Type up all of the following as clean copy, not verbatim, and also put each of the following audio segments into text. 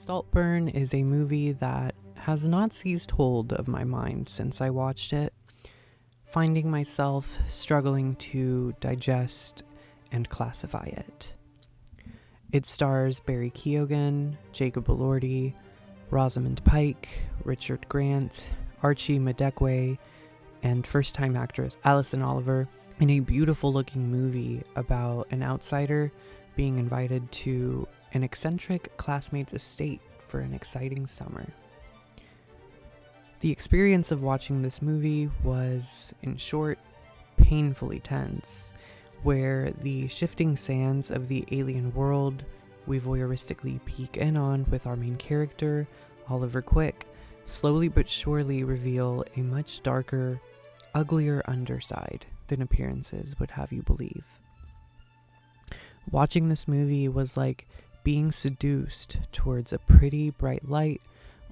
Saltburn is a movie that has not ceased hold of my mind since I watched it, finding myself struggling to digest and classify it. It stars Barry Keoghan, Jacob Elordi, Rosamund Pike, Richard Grant, Archie Madekwe, and first-time actress Alison Oliver in a beautiful-looking movie about an outsider being invited to an eccentric classmate's estate for an exciting summer. The experience of watching this movie was, in short, painfully tense, where the shifting sands of the alien world we voyeuristically peek in on with our main character, Oliver Quick, slowly but surely reveal a much darker, uglier underside than appearances would have you believe. Watching this movie was like being seduced towards a pretty bright light,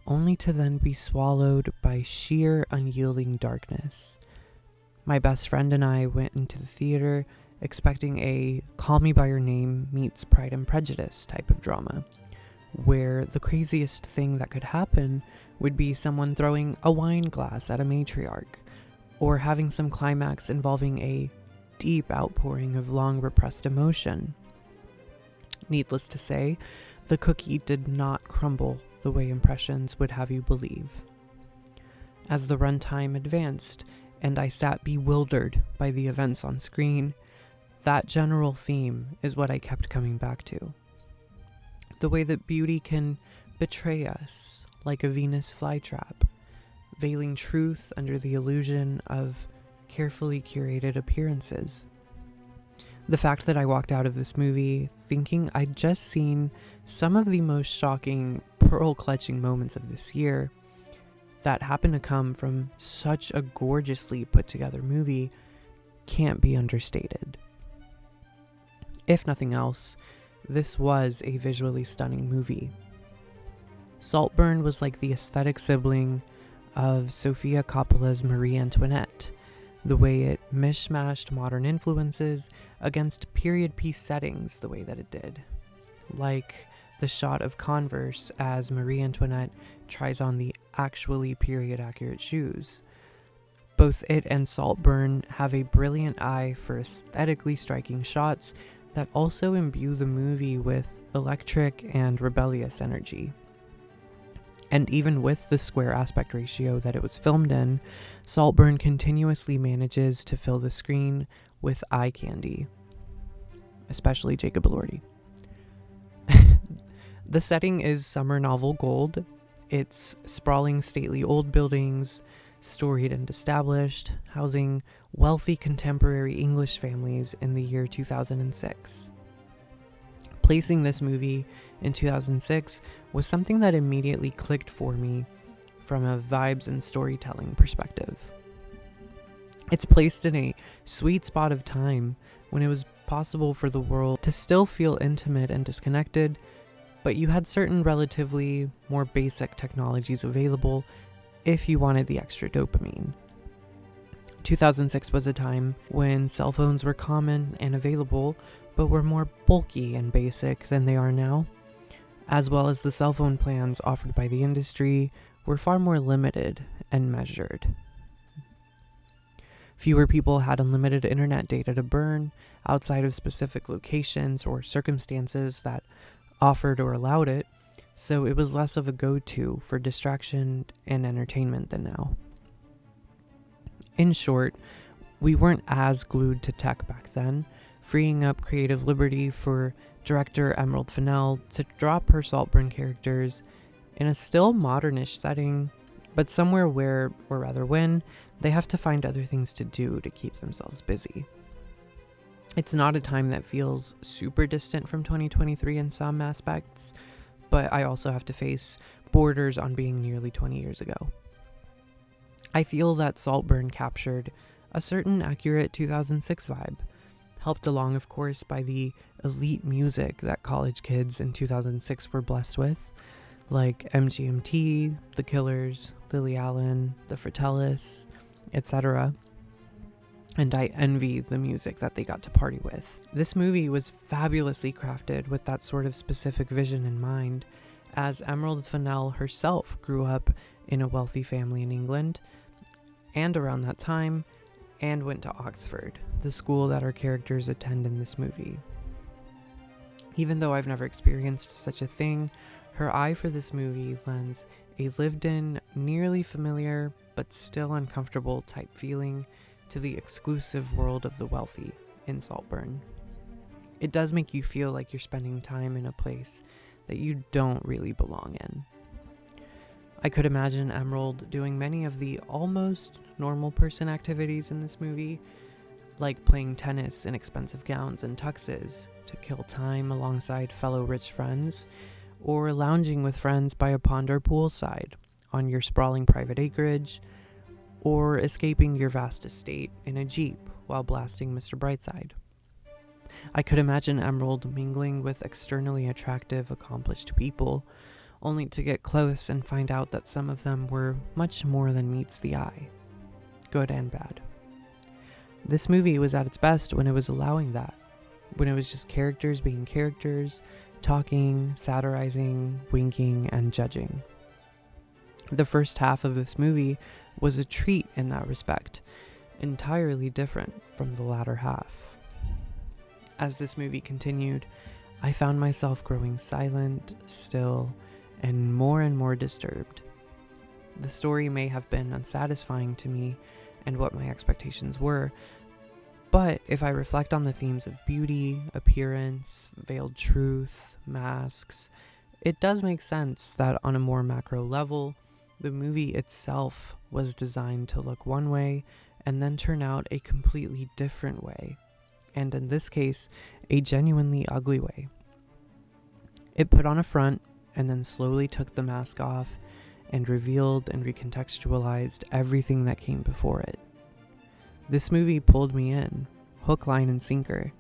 only to then be swallowed by sheer unyielding darkness. My best friend and I went into the theater expecting a Call Me By Your Name meets Pride and Prejudice type of drama, where the craziest thing that could happen would be someone throwing a wine glass at a matriarch, or having some climax involving a deep outpouring of long repressed emotion. Needless to say, the cookie did not crumble the way impressions would have you believe. As the runtime advanced, and I sat bewildered by the events on screen, that general theme is what I kept coming back to. The way that beauty can betray us like a Venus flytrap, veiling truth under the illusion of carefully curated appearances. The fact that I walked out of this movie thinking I'd just seen some of the most shocking, pearl-clutching moments of this year that happened to come from such a gorgeously put-together movie can't be understated. If nothing else, this was a visually stunning movie. Saltburn was like the aesthetic sibling of Sofia Coppola's Marie Antoinette, the way it mishmashed modern influences against period piece settings the way that it did. Like the shot of Converse as Marie Antoinette tries on the actually period-accurate shoes. Both it and Saltburn have a brilliant eye for aesthetically striking shots that also imbue the movie with electric and rebellious energy. And even with the square aspect ratio that it was filmed in, Saltburn continuously manages to fill the screen with eye candy, especially Jacob Elordi. The setting is summer novel gold. It's sprawling, stately old buildings, storied and established, housing wealthy contemporary English families in the year 2006. Placing this movie in 2006 was something that immediately clicked for me from a vibes and storytelling perspective. It's placed in a sweet spot of time when it was possible for the world to still feel intimate and disconnected, but you had certain relatively more basic technologies available if you wanted the extra dopamine. 2006 was a time when cell phones were common and available, but were more bulky and basic than they are now, as well as the cell phone plans offered by the industry were far more limited and measured. Fewer people had unlimited internet data to burn outside of specific locations or circumstances that offered or allowed it, so it was less of a go-to for distraction and entertainment than now. In short, we weren't as glued to tech back then, freeing up creative liberty for director Emerald Fennell to drop her Saltburn characters in a still modernish setting, but somewhere where, or rather when, they have to find other things to do to keep themselves busy. It's not a time that feels super distant from 2023 in some aspects, but I also have to face borders on being nearly 20 years ago. I feel that Saltburn captured a certain accurate 2006 vibe, helped along, of course, by the elite music that college kids in 2006 were blessed with, like MGMT, The Killers, Lily Allen, The Fratellis, etc. And I envy the music that they got to party with. This movie was fabulously crafted with that sort of specific vision in mind, as Emerald Fennell herself grew up in a wealthy family in England and around that time, and went to Oxford, the school that our characters attend in this movie. Even though I've never experienced such a thing, her eye for this movie lends a lived-in, nearly familiar, but still uncomfortable type feeling to the exclusive world of the wealthy in Saltburn. It does make you feel like you're spending time in a place that you don't really belong in. I could imagine Emerald doing many of the almost normal person activities in this movie, like playing tennis in expensive gowns and tuxes to kill time alongside fellow rich friends, or lounging with friends by a pond or poolside on your sprawling private acreage, or escaping your vast estate in a Jeep while blasting Mr. Brightside. I could imagine Emerald mingling with externally attractive, accomplished people, only to get close and find out that some of them were much more than meets the eye, good and bad. This movie was at its best when it was allowing that, when it was just characters being characters, talking, satirizing, winking, and judging. The first half of this movie was a treat in that respect, entirely different from the latter half. As this movie continued, I found myself growing silent, still, and more disturbed. The story may have been unsatisfying to me and what my expectations were, but if I reflect on the themes of beauty, appearance, veiled truth, masks, it does make sense that on a more macro level, the movie itself was designed to look one way and then turn out a completely different way, and in this case, a genuinely ugly way. It put on a front and then slowly took the mask off and revealed and recontextualized everything that came before it. This movie pulled me in, hook, line, and sinker,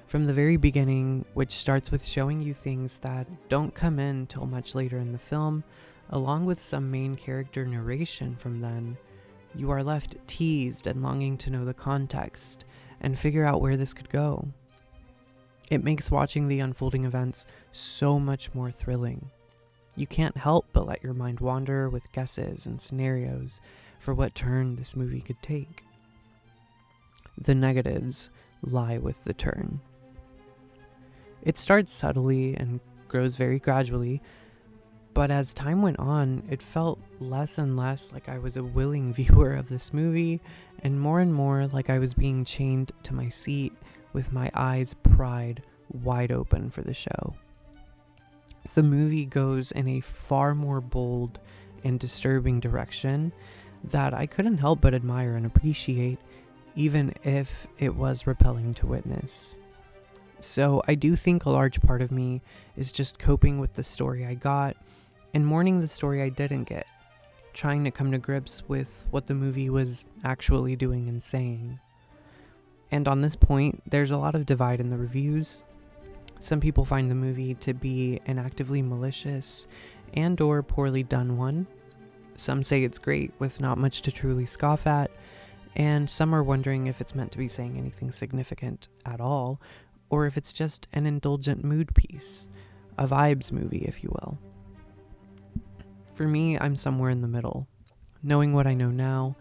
from the very beginning, which starts with showing you things that don't come in till much later in the film, along with some main character narration from then. You are left teased and longing to know the context and figure out where this could go. It makes watching the unfolding events so much more thrilling. You can't help but let your mind wander with guesses and scenarios for what turn this movie could take. The negatives lie with the turn. It starts subtly and grows very gradually, but as time went on, it felt less and less like I was a willing viewer of this movie, and more like I was being chained to my seat with my eyes pried wide open for the show. The movie goes in a far more bold and disturbing direction that I couldn't help but admire and appreciate, even if it was repelling to witness. So I do think a large part of me is just coping with the story I got and mourning the story I didn't get, trying to come to grips with what the movie was actually doing and saying. And on this point, there's a lot of divide in the reviews. Some people find the movie to be an actively malicious and or poorly done one. Some say it's great with not much to truly scoff at, and some are wondering if it's meant to be saying anything significant at all, or if it's just an indulgent mood piece, a vibes movie, if you will. For me, I'm somewhere in the middle. Knowing what I know now,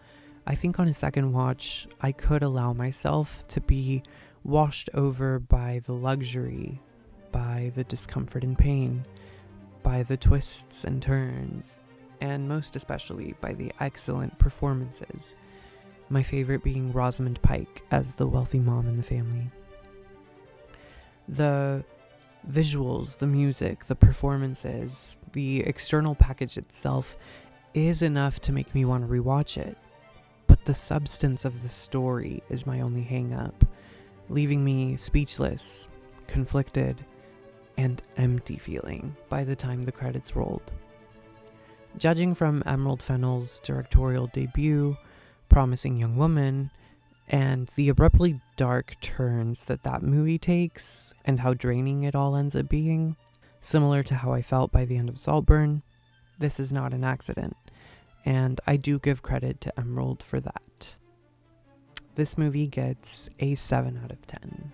I think on a second watch, I could allow myself to be washed over by the luxury, by the discomfort and pain, by the twists and turns, and most especially by the excellent performances. My favorite being Rosamund Pike as the wealthy mom in the family. The visuals, the music, the performances, the external package itself is enough to make me want to rewatch it. But the substance of the story is my only hang-up, leaving me speechless, conflicted, and empty feeling by the time the credits rolled. Judging from Emerald Fennell's directorial debut, Promising Young Woman, and the abruptly dark turns that movie takes, and how draining it all ends up being, similar to how I felt by the end of Saltburn, this is not an accident, and I do give credit to Emerald for that. This movie gets a 7 out of 10.